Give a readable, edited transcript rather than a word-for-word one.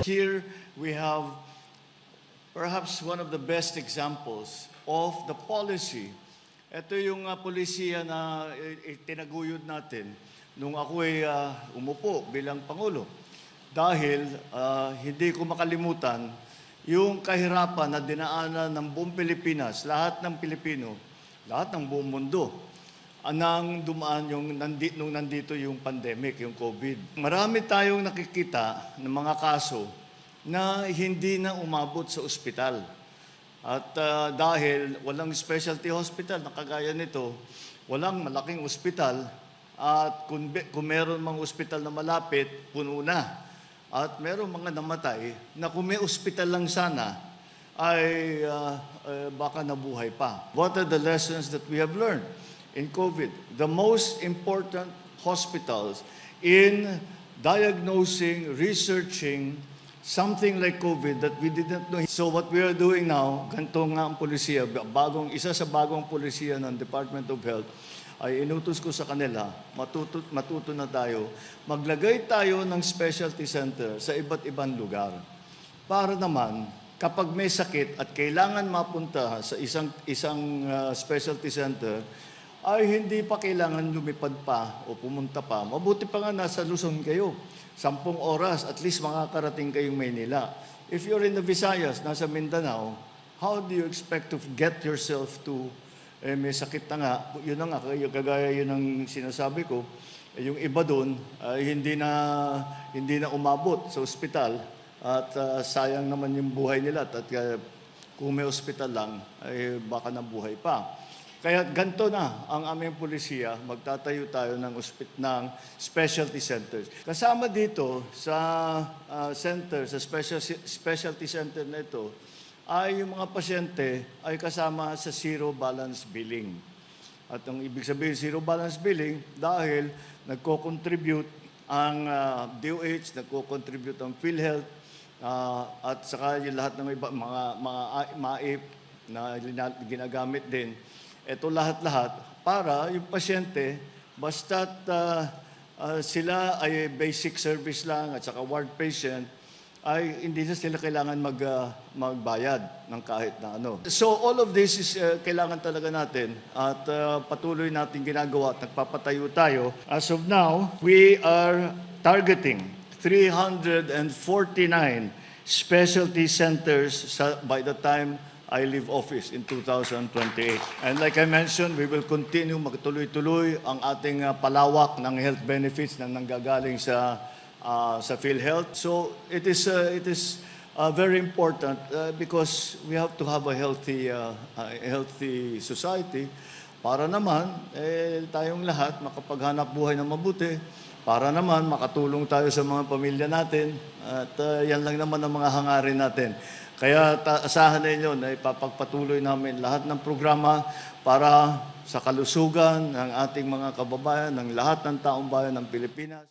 Here we have perhaps one of the best examples of the policy. Ito yung polisiya na tinaguyod natin nung ako ay umupo bilang Pangulo. Dahil hindi ko makalimutan yung kahirapan na dinaanan ng buong Pilipinas, lahat ng Pilipino, lahat ng buong mundo, nang dumaan nung nandito yung pandemic, yung COVID. Marami tayong nakikita ng mga kaso na hindi na umabot sa ospital. At dahil walang specialty hospital na kagaya nito, walang malaking ospital, at kung meron mga ospital na malapit, puno na. At meron mga namatay na kung may ospital lang sana, ay baka nabuhay pa. What are the lessons that we have learned in COVID? The most important hospitals in diagnosing, researching something like COVID that we didn't know. So what we are doing now, ganito nga ang polisiya, isa sa bagong polisiya ng Department of Health, ay inutos ko sa kanila, matuto na tayo, maglagay tayo ng specialty center sa iba't ibang lugar. Para naman, kapag may sakit at kailangan mapunta sa isang specialty center, ay hindi pa kailangan lumipad pa o pumunta pa. Mabuti pa nga nasa Luzon kayo. 10 oras, at least makakarating kayong Maynila. If you're in the Visayas, nasa Mindanao, how do you expect to get yourself to may sakit na nga? Yun na nga, kagaya yun ang sinasabi ko. Yung iba doon, hindi na umabot sa ospital at sayang naman yung buhay nila. At kung may ospital lang, ay baka nabuhay pa. Kaya ganito na ang aming polisiya, magtatayo tayo ng specialty centers. Kasama dito sa center, sa specialty center na ito, ay yung mga pasyente ay kasama sa zero balance billing. At ang ibig sabihin zero balance billing, dahil nagko-contribute ang DOH, nagko-contribute ang PhilHealth, at saka yung lahat ng mga MAIP na ginagamit din. Ito lahat-lahat para yung pasyente, basta't sila ay basic service lang at saka ward patient, ay hindi na sila kailangan magbayad ng kahit na ano. So all of this is kailangan talaga natin at patuloy natin ginagawa at nagpapatayo tayo. As of now, we are targeting 349 specialty centers by the time I leave office in 2028. And like I mentioned, we will continue magtuloy-tuloy ang ating palawak ng health benefits na nanggagaling sa PhilHealth. So it is very important because we have to have a healthy society para naman tayong lahat makapaghanap buhay na mabuti, para naman makatulong tayo sa mga pamilya natin at yan lang naman ang mga hangarin natin. Kaya asahan ninyo na ipapagpatuloy namin lahat ng programa para sa kalusugan ng ating mga kababayan, ng lahat ng taong bayan ng Pilipinas.